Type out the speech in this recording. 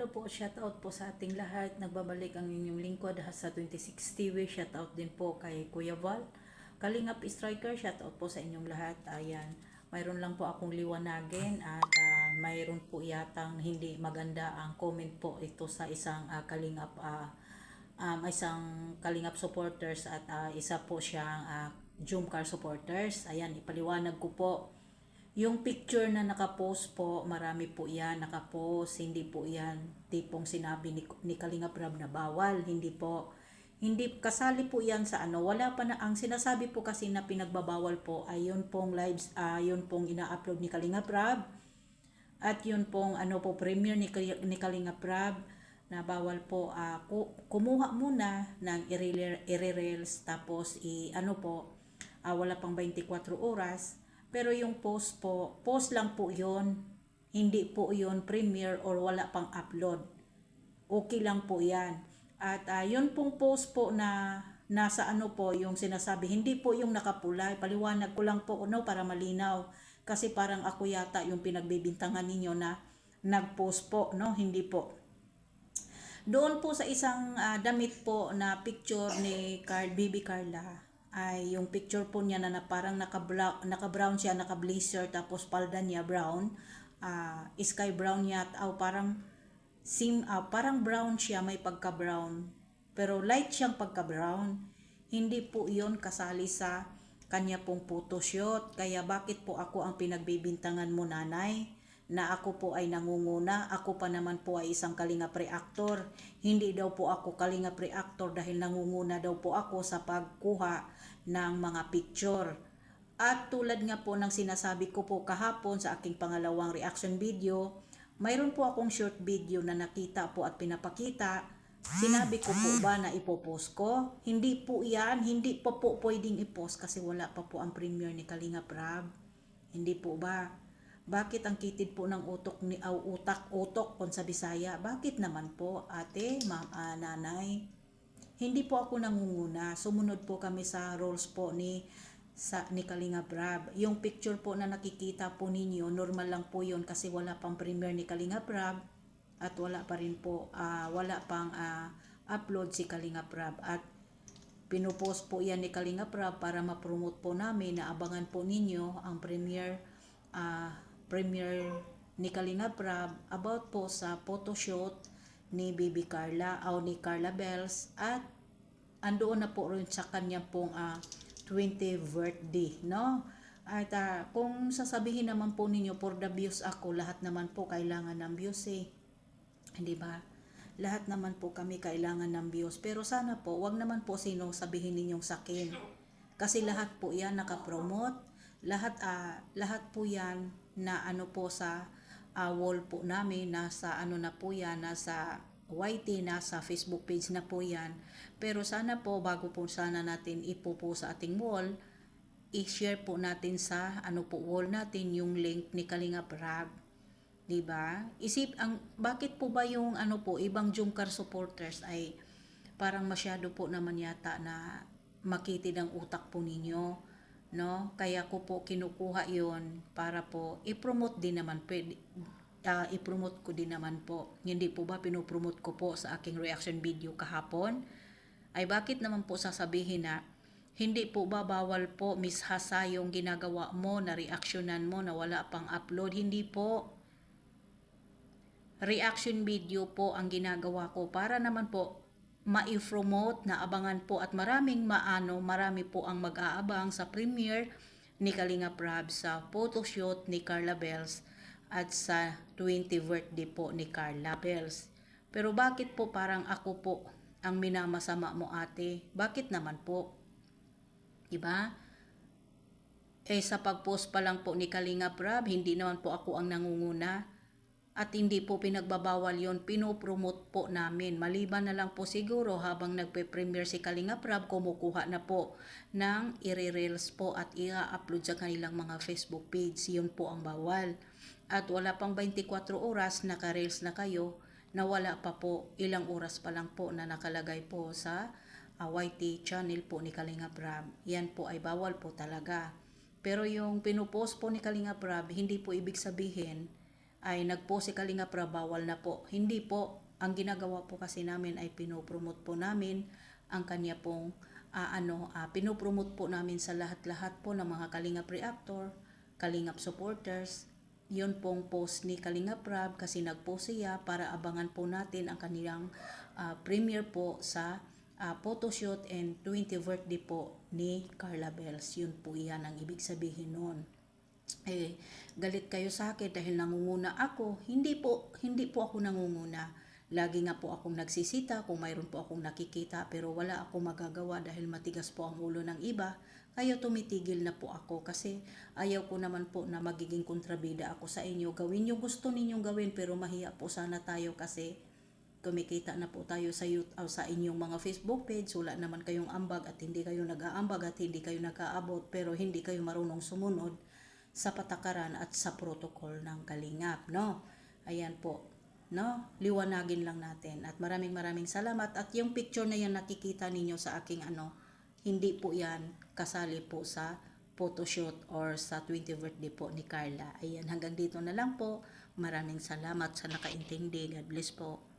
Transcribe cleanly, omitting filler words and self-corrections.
Hello po, shoutout po sa ating lahat. Nagbabalik ang inyong lingkod sa 26 TV. Shoutout din po kay Kuya Val. Kalingap Striker, shoutout po sa inyong lahat. Ayan, mayroon lang po akong liwanagin at mayroon po yatang hindi maganda ang comment po ito sa isang isang Kalingap supporters at isa po siyang Jumcar supporters. Ayan, ipaliwanag ko po. Yung picture na nakapost po, marami po yan nakapost, hindi po yan tipong sinabi ni Kalingap Rab na bawal, hindi po. Hindi kasali po yan sa ano, wala pa na, ang sinasabi po kasi na pinagbabawal po ay yun pong lives, yun pong ina-upload ni Kalingap Rab at yun pong ano po premiere ni Kalingap Rab na bawal po kumuha muna ng i-reels tapos ano po, wala pang 24 oras. Pero yung post lang po yun. Hindi po yun premiere or wala pang upload. Okay lang po yan. At yun pong post po na nasa ano po yung sinasabi, hindi po yung nakapula. Paliwanag ko lang po para malinaw. Kasi parang ako yata yung pinagbibintangan ninyo na nag-post po, no? Hindi po. Doon po sa isang damit po na picture ni Baby Carla, ay yung picture po niya na parang naka-brown siya, naka-blazer, tapos palda niya brown, sky brown niya, parang brown siya, may pagka-brown. Pero light siyang pagka-brown. Hindi po yon kasali sa kanya pong photoshoot. Kaya bakit po ako ang pinagbibintangan mo, nanay? Na ako po ay nangunguna, ako pa naman po ay isang Kalingap reactor. Hindi daw po ako Kalingap reactor dahil nangunguna daw po ako sa pagkuha ng mga picture. At tulad nga po ng sinasabi ko po kahapon sa aking pangalawang reaction video, mayroon po akong short video na nakita po at pinapakita. Sinabi ko po ba na ipopost ko? Hindi po yan, hindi pa po pwedeng ipost kasi wala pa po ang premiere ni Kalingap Rab. Hindi po ba? Bakit ang kitid po ng utok ni utak kung sa Bisaya? Bakit naman po, ate, ma'am, nanay? Hindi po ako nangunguna. Sumunod po kami sa rules po ni Kalingap Rab. Yung picture po na nakikita po ninyo, normal lang po yun kasi wala pang premiere ni Kalingap Rab at wala pa rin po, wala pang upload si Kalingap Rab. At pinupost po yan ni Kalingap Rab para ma-promote po namin na abangan po ninyo ang premiere ni Kalingap Rab about po sa photoshoot ni Baby Carla o ni Carla Bells at andoon na po rin sa kanya pong 20th birthday, no? At kung sasabihin naman po ninyo for the views ako, lahat naman po kailangan ng views Hindi ba? Lahat naman po kami kailangan ng views. Pero sana po, wag naman po sino sabihin ninyong sakin. Kasi lahat po yan nakapromote. Lahat po yan na ano po sa wall po namin, nasa ano na po yan, nasa YT, nasa Facebook page na po yan. Pero sana po, bago po sana natin ipo po sa ating wall, i-share po natin sa ano po wall natin yung link ni Kalingap Rab. Diba? Bakit po ba yung ano po, ibang Jumcar supporters ay parang masyado po naman yata na makitid ang utak po ninyo, no? Kaya ko po kinukuha yon para po i-promote din naman, i-promote ko din naman po. Hindi po ba pinopromote ko po sa aking reaction video kahapon? Ay bakit naman po sasabihin na hindi po ba bawal po, Miss Hasa, yung ginagawa mo na reactionan mo na wala pang upload? Hindi po. Reaction video po ang ginagawa ko para naman po ma-promote na abangan po at marami po ang mag-aabang sa premiere ni Kalingap Rab sa photoshoot ni Carla Bells at sa 20th birthday po ni Carla Bells. Pero bakit po parang ako po ang minamasama mo, ate? Bakit naman po? Diba? Sa pag-post pa lang po ni Kalingap Rab, hindi naman po ako ang nangunguna. At hindi po pinagbabawal yon, pinopromote po namin. Maliban na lang po siguro habang nagpe-premiere si Kalingap Rab, kumukuha na po ng i-reels po at i-upload sa kanilang mga Facebook page. Yun po ang bawal. At wala pang 24 oras, naka-reels na kayo na wala pa po, ilang oras pa lang po na nakalagay po sa YT channel po ni Kalingap Rab. Yan po ay bawal po talaga. Pero yung pinupost po ni Kalingap Rab, hindi po ibig sabihin ay nag-post si Kalinga Prab, bawal na po. Hindi po. Ang ginagawa po kasi namin ay pinopromote po namin ang kanya pong pinopromote po namin sa lahat-lahat po ng mga Kalingap reactor, Kalingap supporters. Yun pong post ni Kalinga Prab kasi nag-post siya para abangan po natin ang kanilang premiere po sa photoshoot and 20th birthday po ni Carla Bells. Yun po yan ang ibig sabihin nun. Galit kayo sa akin dahil nangunguna ako. Hindi po ako nangunguna. Lagi nga po akong nagsisita kung mayroon po akong nakikita, pero wala akong magagawa dahil matigas po ang ulo ng iba. Kaya tumitigil na po ako kasi ayaw ko naman po na magiging kontrabida ako sa inyo. Gawin yung gusto ninyong gawin, pero mahiya po sana tayo kasi kumikita na po tayo sa sa inyong mga Facebook page. Wala naman kayong ambag at hindi kayo nag-aambag at hindi kayo nag-aabot, pero hindi kayo marunong sumunod sa patakaran at sa protocol ng Kalingap, no? Ayan po, no? Liwanagin lang natin. At maraming salamat. At yung picture na yan nakikita ninyo sa aking hindi po yan kasali po sa photoshoot or sa 20th birthday po ni Carla. Ayan, hanggang dito na lang po. Maraming salamat sa nakaintindi. God bless po.